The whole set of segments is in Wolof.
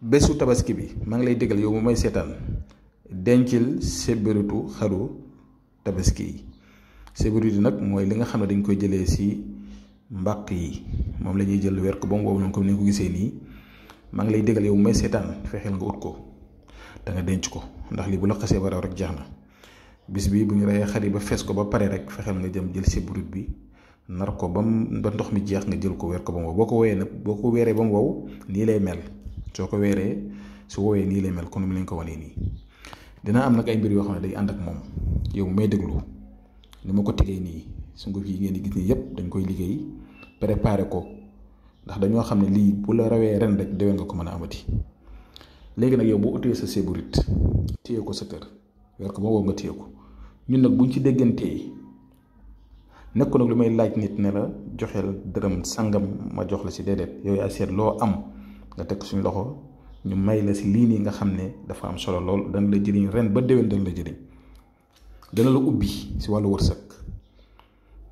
bésu tabaski bi maa ngi lay déggal yow mu may seetaan dencil sébéritu xaru tabaski yi sébéritu nag mooy li nga xam ne dañ koy jëlee si mbàq yi moom la ñuy jël weer ko ba mu wow noonu comme ni nga ko gisee nii maa ngi lay déggal yow mu may seetaan fexeel nga ut ko da nga denc ko ndax lii bu la xasee ba raw rek jeex na bis bi bu ñu reyee xar yi ba fees ko ba pare rek fexeel nga jëm jël sébéritu bi nar ko ba ndox mi jeex nga jël ko weer ko ba mu wow boo ko wooyee nag boo ko weeree ba mu wow nii lay mel. soo ko weeree su woowee nii lay mel kon mu leen ko wanee nii dina am nag ay mbir yoo xam ne day ànd ak moom yow may déglu ni ma ko tegee nii sunguf yi ngeen di gis nii yëpp dañ koy liggéey préparé ko ndax dañoo xam ne lii bu la rawee ren rek déwén nga ko mën a amati léegi nag yow boo utee sa sébrit téye ko sa kër weer ko ba wow nga téye ko ñun nag buñ ci déggantee nekk ko nag lu may laaj nit ne la joxeel dërëm sangam ma jox la si déedéet yow yaa seet loo am nga teg suñu loxo ñu may la si lii nii nga xam ne dafa am solo lool dana la jëriñ ren ba déwén dana la jëriñ dana la ubbi si wàllu wërsëg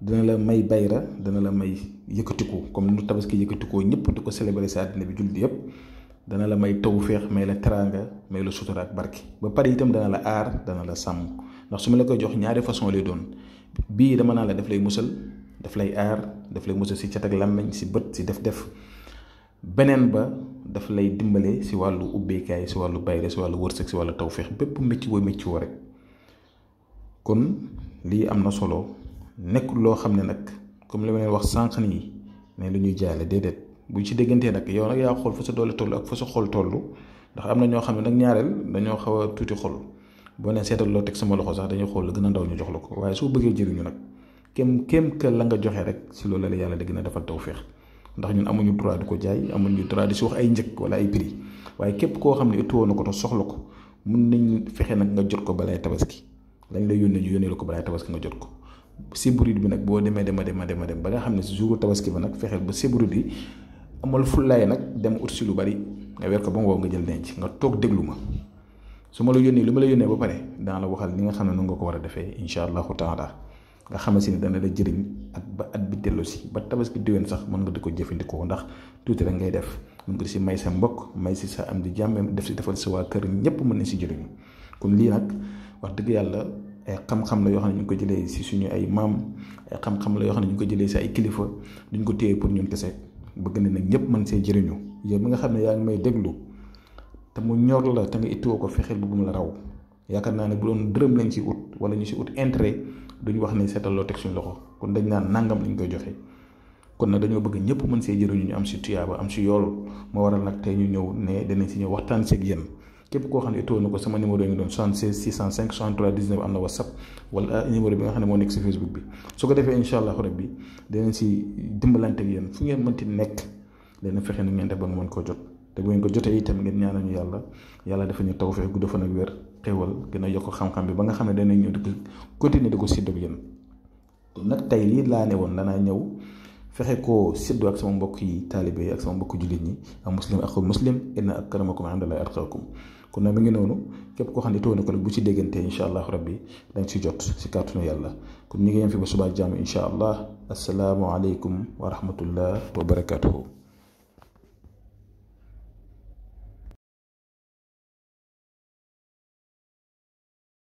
dana la may bayra dana la may yëkkatiku comme nu tabaski yëkkatikoo ñëpp di ko célébrer si àddina bi jullit yëpp dana la may tawféex may la teraanga may la sutura ak barke ba pare itam dana la aar dana la sàmm ndax su ma la koy jox ñaari façon lay doon bii dama naa la daf lay musal daf lay aar daf lay musal si cat ak làmmeñ si bët si def beneen ba daf lay dimbale si wàllu ubbeekaay si wàllu bayre si wàllu wërsëg si wàllu tawféex bépp métti woo rek kon lii am na solo nekkul loo xam ne nag comme li ma leen wax sànq nii ne lu ñuy jaale déedéet buñ ci déggantee nag yow nag yaa xool fa sa doole toll ak fa sa xol toll ndax am na ñoo xam ne nag ñaareel dañoo xaw a tuuti xol boo nee seetal loo teg sama loxo sax dañuy xool la gën a ndaw ñu jox la ko waaye soo bëggee jëriñu nag kéem que la nga joxe rek si loolu la yàlla di gën a defal tawféex ndax ñun amuñu droit di ko jaay amuñu droit di si wax ay njëg wala ay prix waaye képp koo xam ne ittuwoo na ko te soxla ko mun nañ fexe nag nga jot ko balay tabaski lañ lay yónnee ñu yónnee la ko balay tabaski nga jot ko sébrit bi nag boo demee dem ba nga xam ne si jour tabaski ba nag fexeel ba sébrit bi amal fullaay nag dem ut si lu bari nga weer ko ba mu wow nga jël denc nga toog déglu ma su ma la yónnee li ma la yónnee ba pare daan la waxal ni nga xam ne nu nga ko war a defee incha allahu taala nga xamante ni dana la jëriñ ak ba at bi dellu si ba tabaski déwén sax mën nga di ko jëfandikoo ndax tuuti rek ngay def mën nga si may sa mbokk may si sa am di jàmm def si defal sa waa kër ñëpp mën nañ si jëriñu kon lii nag wax dëgg yàlla ay xam-xam la yoo xam ne ñu ngi ko jëlee si suñu ay maam ay xam-xam la yoo xam ne ñu ngi ko jëlee si ay kilifa duñ ko téye pour ñun kese bëgg na nag ñëpp mën see jëriñu yow mi nga xam ne yaa ngi may déglu te mu ñor la te nga ittuwoo ko fexeel bu mu la raw yaakaar naa ne bu doon dërëm lañ ci ut wala ñu si ut intérêt duñ wax ne seetal loo teg suñu loxo kon dañ naan nangam lañ koy joxe kon nag dañoo bëgg ñëpp mën see jëriñu ñu am si tuyaaba am si yool moo waral nag tey ñu ñëw ne danañ si ñëw waxtaan seeg yéen képp koo xam ne itoo na ko sama numéro yi ngi doon 76 605 63 19 am na whatsapp wala numéro bi nga xam ne moo nekk si facebook bi su ko defee incha allah rabbi danañ si dimbalante ak yéen fu ngeen mënti nekk dana fexe ni ngeen def ba nga mën koo jot te bu ngeen ko jotee itam ngeen ñaanal ñu yàlla dafa ñu tawfeex gudd fan ak wér xéewal gën a yokk xam-xam bi ba nga xam ne danañ ñëw di ko continuer di ko séddoo ak yéen nag tey lii laa ne woon danaa ñëw fexe koo séddoo ak sama mbokk yi taalibe yi ak sama mbokk jullit ñi ak muslim ak muslim inna akramakum indallahi atqakum kon nag mi ngi noonu képp koo xam ne too na ko nag bu ci déggantee incha allah rabbi dañ si jot si kàttanu yàlla kon ñu ngi yem fi ba subaa jàmm incha allah asalaamu aleykum wa rahmatullah wa barakatuhu